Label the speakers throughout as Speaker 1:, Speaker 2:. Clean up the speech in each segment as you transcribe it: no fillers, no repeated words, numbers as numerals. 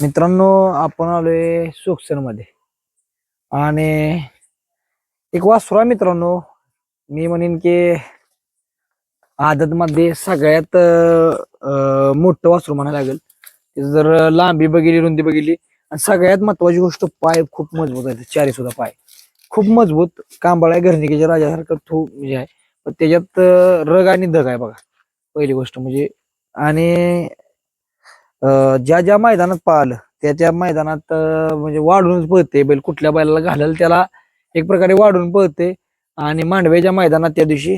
Speaker 1: मित्रांनो, आपण आलोय सुखसर मध्ये आणि एक वासरू आहे मित्रांनो. मी म्हणेन की आदत मध्ये सगळ्यात मोठं वासरू म्हणायला लागेल. त्याचं जर लांबी बघितली, रुंदी बघितली, आणि सगळ्यात महत्वाची गोष्ट पाय खूप मजबूत आहे. चारी सुद्धा पाय खूप मजबूत, कांबळ्या घरणिकेच्या राजासारखं तो म्हणजे आहे. पण त्याच्यात रग आणि दग आहे बघा, पहिली गोष्ट म्हणजे. आणि ज्या ज्या मैदानात पाहिलं त्या त्या मैदानात म्हणजे वाढूनच पळते बैल. कुठल्या बैलाला घालेल त्याला एक प्रकारे वाढून पळते. आणि मांडव्याच्या मैदानात त्या दिवशी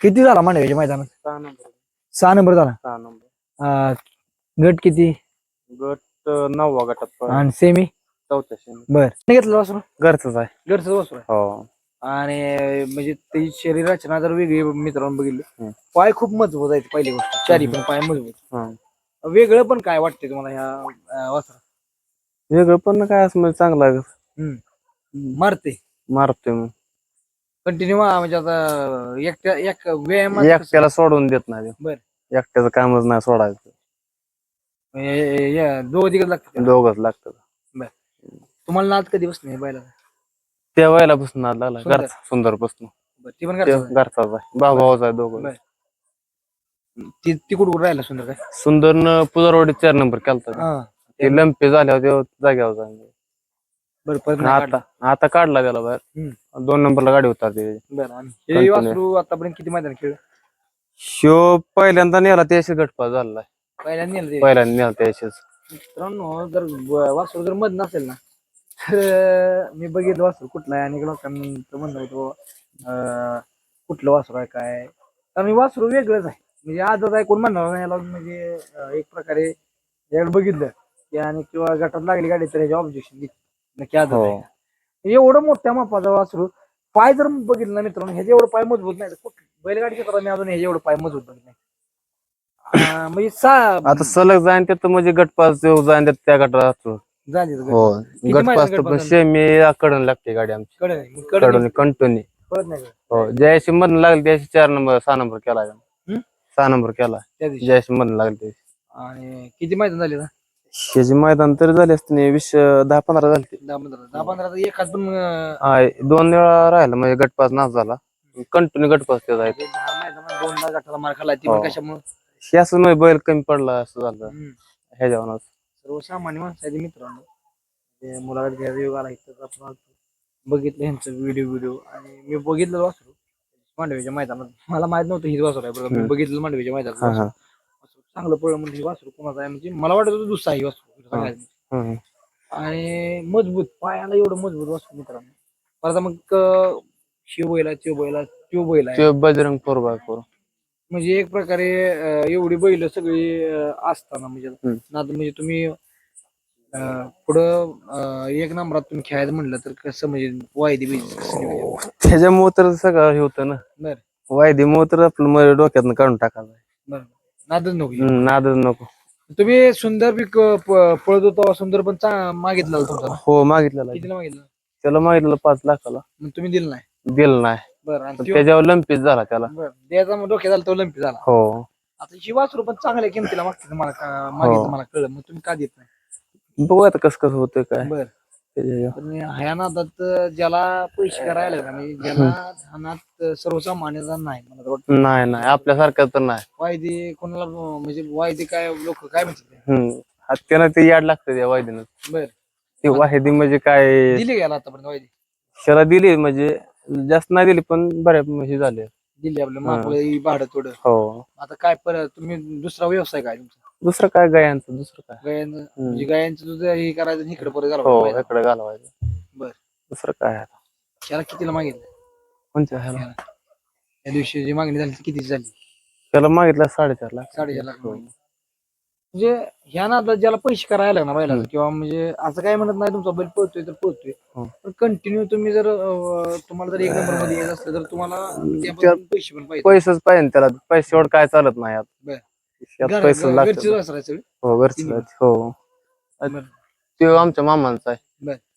Speaker 1: किती झाला मांडव्याच्या मैदानात?
Speaker 2: 6 नंबर.
Speaker 1: 6 नंबर झाला.
Speaker 2: 6 नंबर.
Speaker 1: अं, गट किती
Speaker 2: गट 9वा गटात पळाला.
Speaker 1: आणि सेमी?
Speaker 2: चौथ्या सेमी.
Speaker 1: बर घेतलं वासरू?
Speaker 2: घरचंच आहे.
Speaker 1: घरचं वासरू आहे.
Speaker 2: हो.
Speaker 1: आणि म्हणजे त्याची शरीर रचना जर वेगळी मित्रांनो बघितली, पाय खूप मजबूत आहेत. पहिली गोष्ट चारी पण पाय मजबूत. वेगळं पण काय वाटतंय तुम्हाला ह्या वासरा?
Speaker 2: वेगळं पण काय असं म्हणजे चांगलं आहे.
Speaker 1: मारते
Speaker 2: मारतोय मग.
Speaker 1: कंटिन्यू म्हणजे आता एक व्यायामात
Speaker 2: एकट्याला सोडून देत नाही तो.
Speaker 1: बर.
Speaker 2: एकट्याचं कामच नाही सोडायचं.
Speaker 1: दोघं तिकडे लागतात.
Speaker 2: दोघच लागतं.
Speaker 1: तुम्हाला नाद कधी बसणे बैला?
Speaker 2: त्या वयाला बसून नाद लागला.
Speaker 1: सुंदर.
Speaker 2: घरचा सुंदर बसतो.
Speaker 1: ती पण
Speaker 2: घरचाच आहे. भाऊच आहे दोघं.
Speaker 1: ती कुठं राहिला सुंदर काय?
Speaker 2: सुंदरनं पुजारवाडी 4 नंबर केलता. ते लंपे झाल्यावर ते जाग्यावर जाईल.
Speaker 1: बरं.
Speaker 2: आता काढला त्याला बाहेर. 2 नंबरला गाडी उतरते.
Speaker 1: हे वासरू आतापर्यंत किती मैदान खेळ?
Speaker 2: शो पहिल्यांदा नेला त्याशी गटपास झाला. पहिल्यांदा नेला त्याशीच.
Speaker 1: मित्रांनो, जर वासरू जर मध नसेल ना, तर मी बघितलं वासरू कुठला आहे. आणि लोकांचं म्हणणं होतो कुठलं वासरू आहे काय. कारण वासरू वेगळंच आहे. म्हणजे आजच आहे कोण म्हणणार नाही याला. म्हणजे एक प्रकारे याकडे बघितलं की आणि किंवा गटात लागली गाडी तर ह्याचे ऑब्जेक्शन नक्की आदत आहे. एवढं मोठ्या मापाचा वासरू. पाय जर बघितलं ना मित्रांनो, ह्याचे एवढं पाय मजबूत नाही. बैलगाडी क्षेत्रात मी अजून ह्याचे एवढं पाय मजबूत बघितलं नाही. म्हणजे
Speaker 2: आता सलग जाईन त्यात म्हणजे गटपास जाईन त्या गटात
Speaker 1: झाली
Speaker 2: हो. गटपास तर सेमी कडून लागते गाडी आमची. कडून कंटिन्यू.
Speaker 1: कळत नाही
Speaker 2: हो. जयाशी मधून लागली त्याशी 4 नंबर 6 नंबर केला. 6 नंबर केला
Speaker 1: त्या दिवशी.
Speaker 2: जयाशी मधून लागली.
Speaker 1: आणि किती मैदान झाले ना?
Speaker 2: शेजी मैदान तरी झाले असते 10-15 झाले.
Speaker 1: 10-15 एखाद पण
Speaker 2: 2 वेळा राहिला म्हणजे गटपास नाच झाला. कंटिन्यू गटपास त्याचा आहे.
Speaker 1: 10 मैदानात 2दा गटाला मार खाल्ला. ती पण कशामुळे?
Speaker 2: हे असं म्हणजे बैल कमी पडला असं झालं ह्याच्यावर.
Speaker 1: सर्वसामान्य माणसाचे मित्रांनो मुलाखत घ्यायचा योग आला इथं आपण बघितलं ह्यांचं व्हिडिओ. आणि मी बघितलं वासरू मांडवीच्या मैदानात. मला माहित नव्हतं ही वासरू आहे बरं. मी बघितलं मांडवीच्या मैदानात. चांगलं पडलं म्हणजे ही वासरू कोणाचं आहे म्हणजे मला वाटत होतं दुसरा ही वासरू. आणि मजबूत पायाला एवढं मजबूत वासरू मित्रांनो. परत मग शिव बैला आहे
Speaker 2: बजरंग 4x4.
Speaker 1: म्हणजे एक प्रकारे एवढी बैल सगळी असताना म्हणजे नाद म्हणजे तुम्ही पुढं एक नंबरात तुम्ही खेळायचं म्हणलं तर कसं म्हणजे वायदी बीज
Speaker 2: त्याच्यामुळे तर सगळं हे होतं ना.
Speaker 1: बरं.
Speaker 2: वायदीमुळे तर आपलं डोक्यातनं काढून टाकायचं.
Speaker 1: बरं. नादच नको.
Speaker 2: नादच नको.
Speaker 1: तुम्ही सुंदर बी पळत होता. सुंदर पण मागितला तुमचा?
Speaker 2: हो मागितलेला.
Speaker 1: कितीला मागितलं?
Speaker 2: त्याला मागितलं 5 लाखाला.
Speaker 1: मग तुम्ही दिलं नाही?
Speaker 2: दिलं नाही.
Speaker 1: बरं.
Speaker 2: त्याच्यावर लंपीच झाला त्याला.
Speaker 1: द्यायचा मग डोक्यात झाला तो लंपी झाला.
Speaker 2: हो.
Speaker 1: आता ही वासरू पण चांगल्या किमतीला मागते मागितलं मला कळलं. मग तुम्ही का देत नाही?
Speaker 2: बघू आता कसं होतंय काय.
Speaker 1: बरं. ह्या नादात ज्याला पैसे करायला म्हणजे ज्याला ध्यानात सर्वसामान्यचा नाही मला वाटतं.
Speaker 2: नाही आपल्यासारखं तर नाही.
Speaker 1: वायदे कोणाला म्हणजे वायदे काय लोक काय म्हणतात
Speaker 2: त्याला ते याड लागतं त्या वायदीनं.
Speaker 1: बर.
Speaker 2: ते वायदी म्हणजे काय
Speaker 1: दिली गेला आतापर्यंत वायदे?
Speaker 2: त्याला दिली म्हणजे जास्त नाही दिली पण बऱ्या म्हणजे झाले.
Speaker 1: दिली आपल्या मागं भाडं थोडं.
Speaker 2: हो.
Speaker 1: आता काय परत तुम्ही दुसरा व्यवसाय काय तुमचा?
Speaker 2: दुसरं काय गायांचं दुसरं काय
Speaker 1: गायांचं म्हणजे गायांचं दूध हे करायचं इकडे परत
Speaker 2: हो इकडे घालवायचं.
Speaker 1: बर.
Speaker 2: दुसरं काय आता.
Speaker 1: त्याला कितीला मागितलं?
Speaker 2: कोणत्या ह्याला?
Speaker 1: त्या दिवशी जी मागणी झाली ती किती झाली?
Speaker 2: त्याला मागितलं 4.5 लाख.
Speaker 1: 4.5 लाख. म्हणजे ह्या नादात ज्याला पैसे करायला ना बैलाला किंवा म्हणजे असं काय म्हणत नाही तुमचा बैल पळतोय तर पळतोय. पण कंटिन्यू तुम्ही जर तुम्हाला जर 1 नंबर मध्ये यायचं असलं तर तुम्हाला पैसे पण पाहिजे.
Speaker 2: पैसेच पाहिजे त्याला. पैसे एवढं काय चालत नाही यात. पैसे
Speaker 1: घरची
Speaker 2: लागतात.
Speaker 1: वासरायचं.
Speaker 2: हो घरची. हो ते आमच्या मामांचा आहे.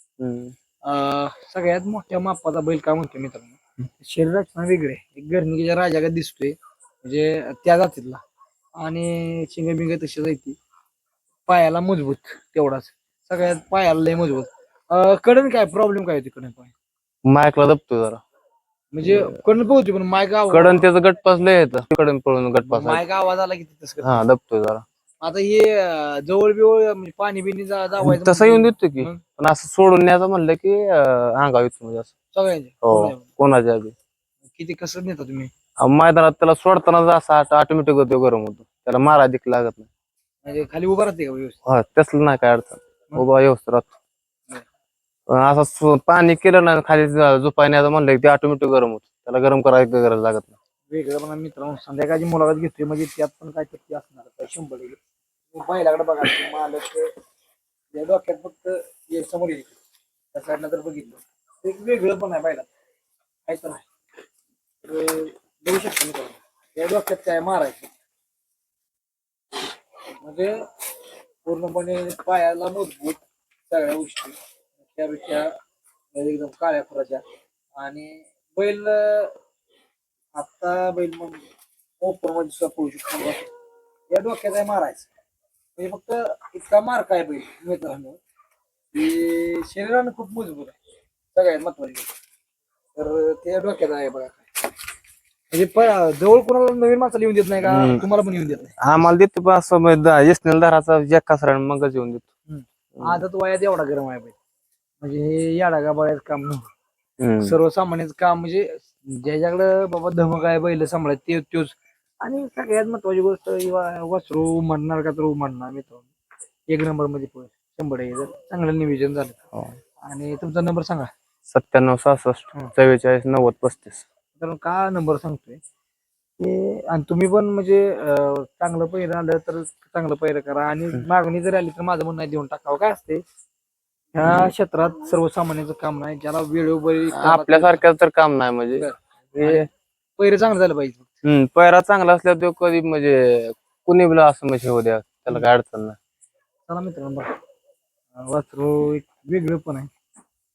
Speaker 1: सगळ्यात मोठ्या मापाचा बैल काय म्हणतो मित्रांनो, शरीरात वेगळे एक गर्णिकेच्या राजागत दिसतोय म्हणजे त्या जातीतला. आणि शिंग बिंग तशी जायची. पायाला मजबूत तेवढाच, सगळ्यात पायाला लय मजबूत. कडन काय प्रॉब्लेम काय होती कडन पाय?
Speaker 2: मायकला दबतोय जरा.
Speaker 1: म्हणजे कडन पोहती पण माय गाव
Speaker 2: कडन त्याचं गटपास लय येतं, कडन पळून गटपास
Speaker 1: माय गाव आला की तिथंच करतं.
Speaker 2: हा दबतोय जरा.
Speaker 1: आता हे जवळ बिवळ म्हणजे पाणी बिनी जावायचं
Speaker 2: तसं येऊन देतो की,
Speaker 1: मग
Speaker 2: पण असं सोडून न्यायचं म्हणलं की अंगावर येतो म्हणजे असं.
Speaker 1: सगळ्यांचे
Speaker 2: हो कोणाच्या बी.
Speaker 1: किती कसं नेता तुम्ही?
Speaker 2: मैदानात त्याला सोडताना असा ऑटोमॅटिक होतो, गरम होतो, त्याला मारा दिक लागत नाही.
Speaker 1: म्हणजे खाली उभा राहते का व्यवस्थित?
Speaker 2: हा तसलं नाही काय अडचण, उभा व्यवस्थित राहतो. असं पाणी केलं ना खाली झोपायला म्हणलं की ते ऑटोमॅटिक गरम होतं, त्याला गरम करायची गरज लागत नाही.
Speaker 1: वेगळं पण मित्रांनो संध्याकाळची मुलाखत घेतोय म्हणजे त्यात पण काय तरी असणार आहे, 100%. पहिल्याकडे बघा मालक या डोक्यात फक्त हे समोर येईल त्या साईडला जर बघितलं एक वेगळं पण आहे पाहिला काय तर आहे. तर बघू शकतो मित्रांनो या डोक्यात काय मारायचं म्हणजे पूर्णपणे पायाला मजबूत सगळ्या गोष्टी त्यापेक्षा एकदम काळ्या फुराच्या. आणि बैल आता बैल मग ओपन मध्ये सुद्धा पळू शकतो. या डोक्यात आहे मारायचं म्हणजे फक्त इतका मार काय बैल मित्रांनो की शरीरानं खूप मजबूत आहे सगळ्यात महत्वाची गोष्ट. तर त्या डोक्यात आहे बघा काय म्हणजे जवळ कोणाला नवीन माणसाला येऊन देत नाही का तुम्हाला पण येऊन देत नाही?
Speaker 2: आम्हाला देतो असं यशनेल दराचा जॅक कचरा मगच येऊन देतो.
Speaker 1: आदत वयात एवढा गरम आहे बैल म्हणजे हे याडा गाबाळ्याचं काम नव्हतं.
Speaker 2: सर्व
Speaker 1: सर्वसामान्याचं काम म्हणजे ज्याच्याकडे बाबा धमक आहे बैल सांभाळत ते तोच. आणि सगळ्यात महत्वाची गोष्ट वासरू उमडणार का तर उमडणार मित्रांनो एक नंबर मध्ये पोहोच 100% जर चांगलं नियोजन झालं. आणि तुमचा नंबर सांगा.
Speaker 2: 9766 44 90 35.
Speaker 1: तर का नंबर सांगतोय ते आणि तुम्ही पण म्हणजे चांगलं पहिरं आलं तर चांगलं पहिरं करा आणि मागणी जरी आली तर माझं म्हणणं आहे देऊन टाकावं. काय असते ह्या क्षेत्रात सर्वसामान्याचं काम नाही ज्याला वेळोवेळी
Speaker 2: आपल्यासारख्याच तर काम नाही म्हणजे
Speaker 1: पहिरं चांगलं झालं पाहिजे.
Speaker 2: पैरा चांगला असल्यावर तो कधी म्हणजे कुणी बिला असं म्हणजे होऊ द्या त्याला काय अडचण नाही.
Speaker 1: चला मित्रांनो वासरू एक वेगळं पण आहे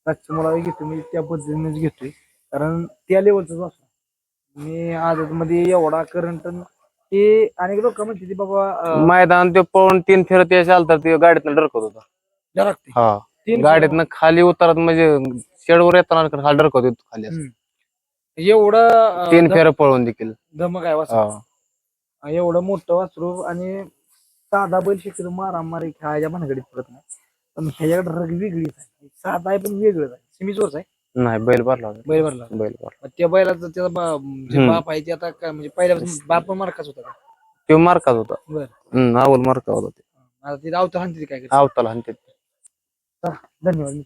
Speaker 1: आजच्या मुलाला घेतो मी त्या पद्धतीनेच घेतोय कारण त्या लेवलच वासरू मी आदत मध्ये एवढा करंट ते अनेक लोक म्हणते ती बाबा
Speaker 2: मैदान ते पळून 3 फेरत यायचे आलं तर ते गाडीतनं डरकत होता.
Speaker 1: लागते
Speaker 2: हा गाडीतनं खाली उतरत म्हणजे शेडवर येताना खाली डरकत होतो खाली असं.
Speaker 1: एवढं
Speaker 2: 3 फेऱ्या पळून देखील
Speaker 1: धमक आहे वासरू एवढं मोठं वासरू आणि साधा बैल शक्यतो मारामारी खेळायच्या भानगडीत पडत नाही पण ह्याच्याकडे रग वेगळीच आहे. साधा आहे पण वेगळंच आहे सिमीचोच आहे.
Speaker 2: नाही बैल भरला होता.
Speaker 1: बैल भरला त्या बैलाचा त्याचा बाप आहे ते आता काय म्हणजे पहिल्यापासून बाप पण मार्काच होता का?
Speaker 2: तो मार्काच होता.
Speaker 1: बरं
Speaker 2: आवल मार्का होता ते.
Speaker 1: आता ते रावत हाणते काय
Speaker 2: आवताला आणि ते
Speaker 1: धन्यवाद.